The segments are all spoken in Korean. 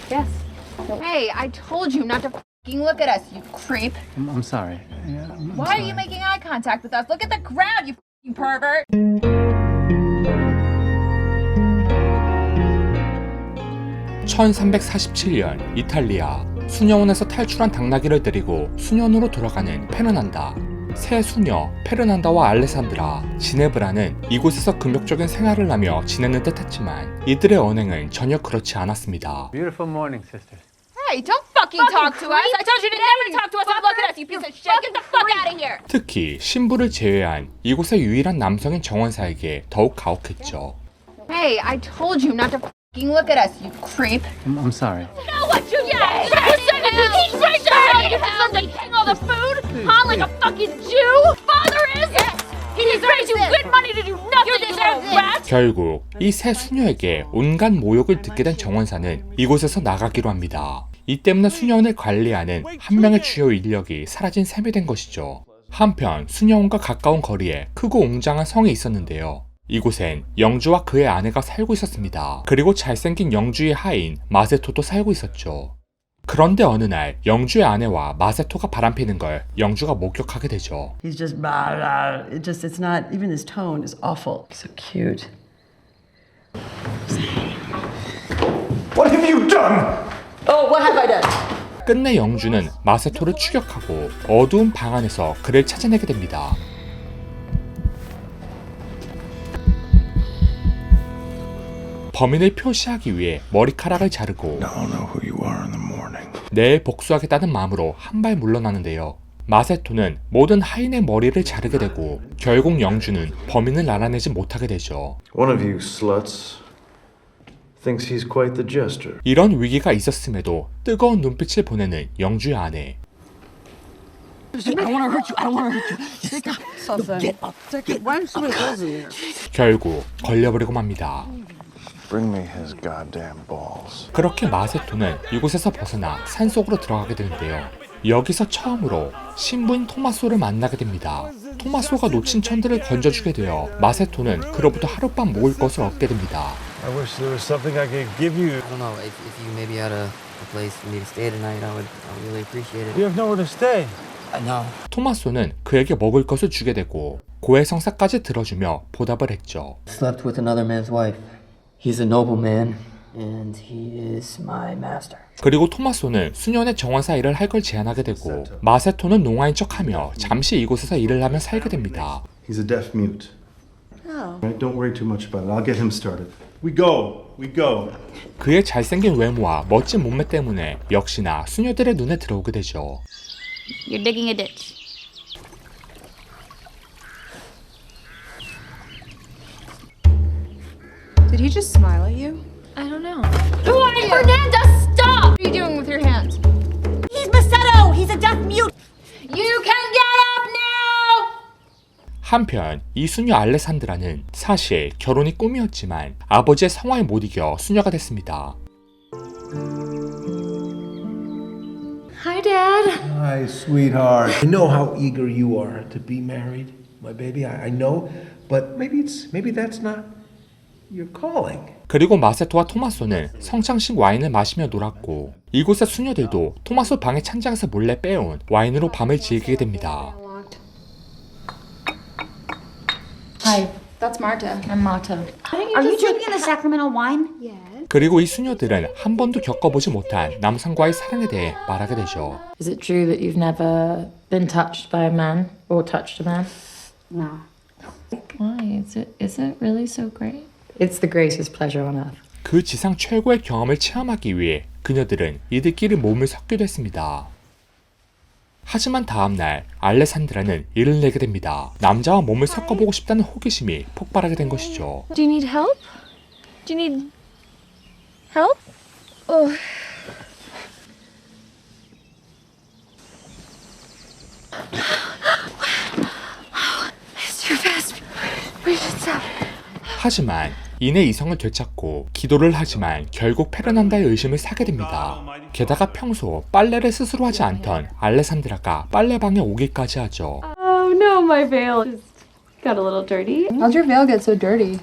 Yes. Hey, I told you not to f***ing look at us, you creep. I'm sorry. Why are you making eye contact with us? Look at the ground, you f***ing pervert. 1347년 이탈리아 수녀원에서 탈출한 당나귀를 데리고 수년으로 돌아가는 페르난다. 새 수녀 페르난다와 알레산드라, 지네브라는 이곳에서 금욕적인 생활을 하며 지내는 듯 했지만 이들의 언행은 전혀 그렇지 않았습니다. Beautiful morning, sisters. Hey, don't fucking talk to us. I told you to never talk to us and look at us, you piece of shit. Get the fuck out of here. 특히 신부를 제외한 이곳의 유일한 남성인 정원사에게 더욱 가혹했죠. Hey, I told you not to f***ing look at us, you creep. I'm sorry. Know what you did? He's right there. You deserve to king all the food, huh? Like a fucking Jew. Father is. He deserves you good money to do nothing. You deserve rat. 결국 이 새 수녀에게 온갖 모욕을 듣게 된 정원사는 이곳에서 나가기로 합니다. 이 때문에 수녀원을 관리하는 한 명의 주요 인력이 사라진 셈이 된 것이죠. 한편 수녀원과 가까운 거리에 크고 웅장한 성이 있었는데요. 이곳엔 영주와 그의 아내가 살고 있었습니다. 그리고 잘생긴 영주의 하인 마세토도 살고 있었죠. 그런데 어느 날 영주의 아내와 마세토가 바람피는 걸 영주가 목격하게 되죠. He's just blah, blah. It's not, even his tone is awful. So cute. What have you done? Oh, what have I done? 끝내 영주는 마세토를 추격하고 어두운 방 안에서 그를 찾아내게 됩니다. 범인을 표시하기 위해 머리카락을 자르고 I'll know who you are in the morning. 내일 복수하겠다는 마음으로 한 발 물러나는데요. 마세토는 모든 하인의 머리를 자르게 되고 결국 영주는 범인을 알아내지 못하게 되죠. One of you sluts thinks he's quite the jester. 이런 위기가 있었음에도 뜨거운 눈빛을 보내는 영주의 아내. 결국 걸려버리고 맙니다. Bring me his goddamn balls. 그렇게 마세토는 이곳에서 벗어나 산속으로 들어가게 되는데요. 여기서 처음으로 신부인 토마소를 만나게 됩니다. 토마소가 놓친 천들을 건져주게 되어 마세토는 그로부터 하룻밤 묵을 것을 얻게 됩니다. I wish there was something I could give you. I don't know, if you maybe had a place for me to stay tonight, I would really appreciate it. You have nowhere to stay. I know. 토마소는 그에게 먹을 것을 주게 되고 고해성사까지 들어주며 보답을 했죠. Slept with another man's wife. He's a nobleman, and he is my master. 그리고 토마소는 수년의 정원사 일을 할 걸 제안하게 되고 마세토는 농아인 척하며 잠시 이곳에서 일을 하며 살게 됩니다. He's a deaf mute. Oh. Right, don't worry too much about it. I'll get him started. We go. 그의 잘생긴 외모와 멋진 몸매 때문에 역시나 수녀들의 눈에 들어오게 되죠. You're digging a ditch. Did he just smile at you? I don't know. Who are you? Fernanda, stop! What are you doing with your hands? He's Masetto! He's a deaf mute! You can get up now! 한편 이 수녀 알레산드라는 사실 결혼이 꿈이었지만 아버지의 성화에 못 이겨 수녀가 됐습니다. Hi, Dad. Hi, sweetheart. I know how eager you are to be married, my baby. I know, but maybe that's not your calling. 그리고 마세토와 토마소는 성창식 와인을 마시며 놀았고 이곳의 수녀들도 토마소 방의 찬장에서 몰래 빼온 와인으로 밤을 즐기게 됩니다. Hi, that's Marta. I'm Mata. Are you drinking the sacramental wine? Yes. 그리고 이 수녀들은 한 번도 겪어보지 못한 남성과의 사랑에 대해 말하게 되죠. Is it true that you've never been touched by a man or touched a man? No. Why? Is it really so great? It's the greatest pleasure on earth. 그 지상 최고의 경험을 체험하기 위해 그녀들은 이들끼리 몸을 섞기도 했습니다. 하지만 다음날 알레산드라는 일을 내게 됩니다. 남자와 몸을 섞어보고 싶다는 호기심이 폭발하게 된 것이죠. Do you need help? Do you need help? Oh. It's too fast. We should stop. 하지만 이내 이성을 되찾고 기도를 하지만 결국 페르난다의 의심을 사게 됩니다. 게다가 평소 빨래를 스스로 하지 않던 알레산드라가 빨래방에 오기까지 하죠. Oh no, my veil just got a little dirty. How'd your veil get so dirty?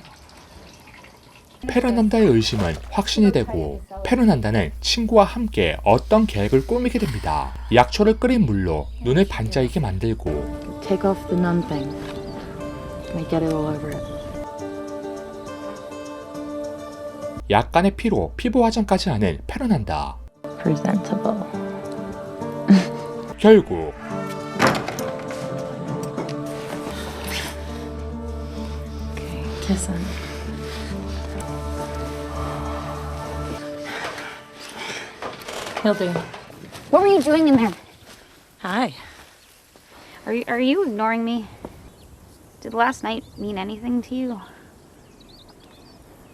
페르난다의 의심은 확신이 되고 페르난다는 친구와 함께 어떤 계획을 꾸미게 됩니다. 약초를 끓인 물로 눈을 반짝이게 만들고 Take off the numb thing. Can I get it all over it? 약간의 피로 피부 화장까지 하는 페르난다. Presentable. 결국 Kiss him. He'll do. What were you doing in there? Hi. Are you ignoring me? Did last night mean anything to you?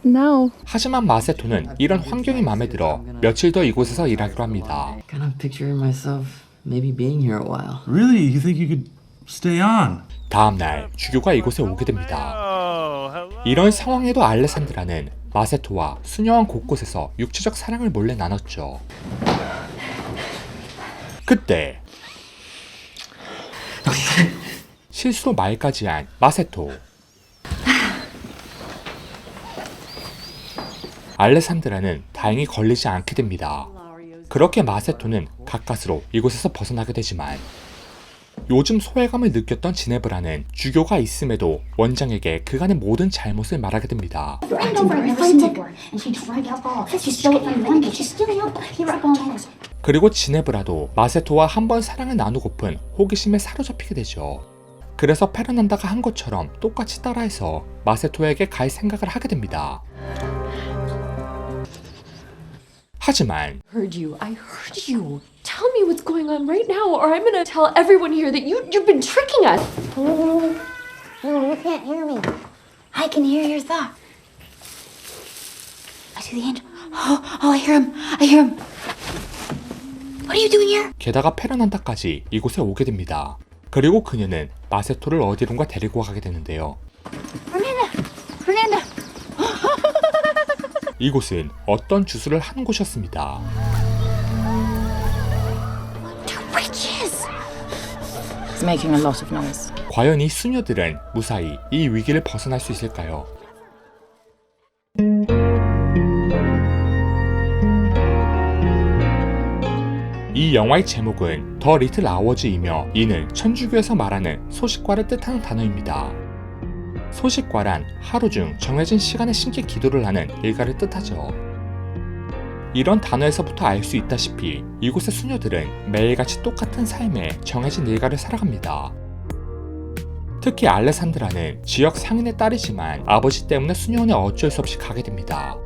No. 하지만 마세토는 이런 환경이 마음에 들어 며칠 더 이곳에서 일하기로 합니다. Kind of picturing myself maybe being here a while. Really? You think you could stay on? 다음날 주교가 이곳에 오게 됩니다. 이런 상황에도 알레산드라는 마세토와 수녀원 곳곳에서 육체적 사랑을 몰래 나눴죠. 그때 실수로 말까지 한 마세토. 알레산드라는 다행히 걸리지 않게 됩니다. 그렇게 마세토는 가까스로 이곳에서 벗어나게 되지만 요즘 소외감을 느꼈던 지네브라는 주교가 있음에도 원장에게 그간의 모든 잘못을 말하게 됩니다. 그리고 지네브라도 마세토와 한번 사랑을 나누고픈 호기심에 사로잡히게 되죠. 그래서 페르난다가 한 것처럼 똑같이 따라해서 마세토에게 갈 생각을 하게 됩니다. 하지만 I heard you. Tell me what's going on right now, or I'm gonna tell everyone here that you've been tricking us. No, you can't hear me. I can hear your thoughts. I see the angel. Oh, I hear him. I hear him. What are you doing here? 게다가 페르난다까지 이곳에 오게 됩니다. 그리고 그녀는 마세토를 어디론가 데리고 가게 되는데요. Fernanda. 이곳은 어떤 주술을 하는 곳이었습니다. He's making a lot of noise. 과연 이 수녀들은 무사히 이 위기를 벗어날 수 있을까요? 이 영화의 제목은 더 리틀 아워즈이며 이는 천주교에서 말하는 소식과를 뜻하는 단어입니다. 소식과란 하루 중 정해진 시간에 신께 기도를 하는 일가를 뜻하죠. 이런 단어에서부터 알 수 있다시피 이곳의 수녀들은 매일같이 똑같은 삶에 정해진 일가를 살아갑니다. 특히 알레산드라는 지역 상인의 딸이지만 아버지 때문에 수녀원에 어쩔 수 없이 가게 됩니다.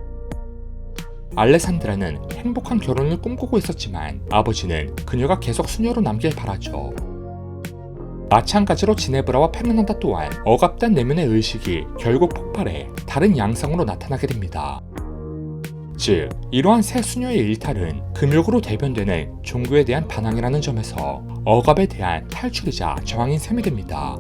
알레산드라는 행복한 결혼을 꿈꾸고 있었지만 아버지는 그녀가 계속 수녀로 남길 바라죠. 마찬가지로 지네브라와 페르난다 또한 억압된 내면의 의식이 결국 폭발해 다른 양상으로 나타나게 됩니다. 즉, 이러한 새 수녀의 일탈은 금욕으로 대변되는 종교에 대한 반항이라는 점에서 억압에 대한 탈출이자 저항인 셈이 됩니다.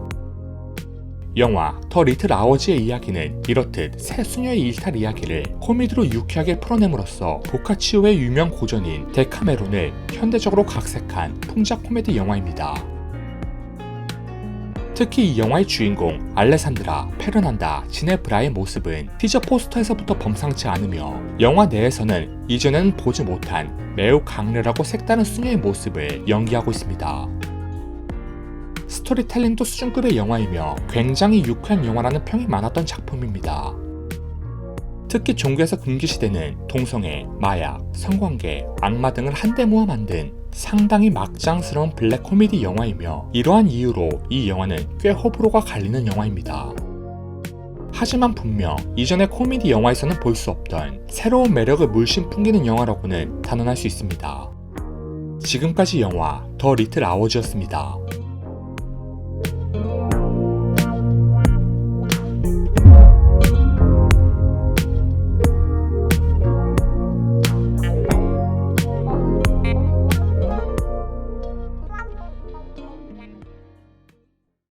영화 더 리틀 아워즈의 이야기는 이렇듯 새 수녀의 일탈 이야기를 코미디로 유쾌하게 풀어냄으로써 보카치오의 유명 고전인 데카메론을 현대적으로 각색한 풍자 코미디 영화입니다. 특히 이 영화의 주인공 알레산드라, 페르난다, 지네브라의 모습은 티저 포스터에서부터 범상치 않으며 영화 내에서는 이전에는 보지 못한 매우 강렬하고 색다른 수녀의 모습을 연기하고 있습니다. 스토리텔링도 수준급의 영화이며 굉장히 유쾌한 영화라는 평이 많았던 작품입니다. 특히 종교에서 금기시되는 동성애, 마약, 성관계, 악마 등을 한데 모아 만든 상당히 막장스러운 블랙 코미디 영화이며 이러한 이유로 이 영화는 꽤 호불호가 갈리는 영화입니다. 하지만 분명 이전의 코미디 영화에서는 볼 수 없던 새로운 매력을 물씬 풍기는 영화라고는 단언할 수 있습니다. 지금까지 영화 더 리틀 아워즈였습니다.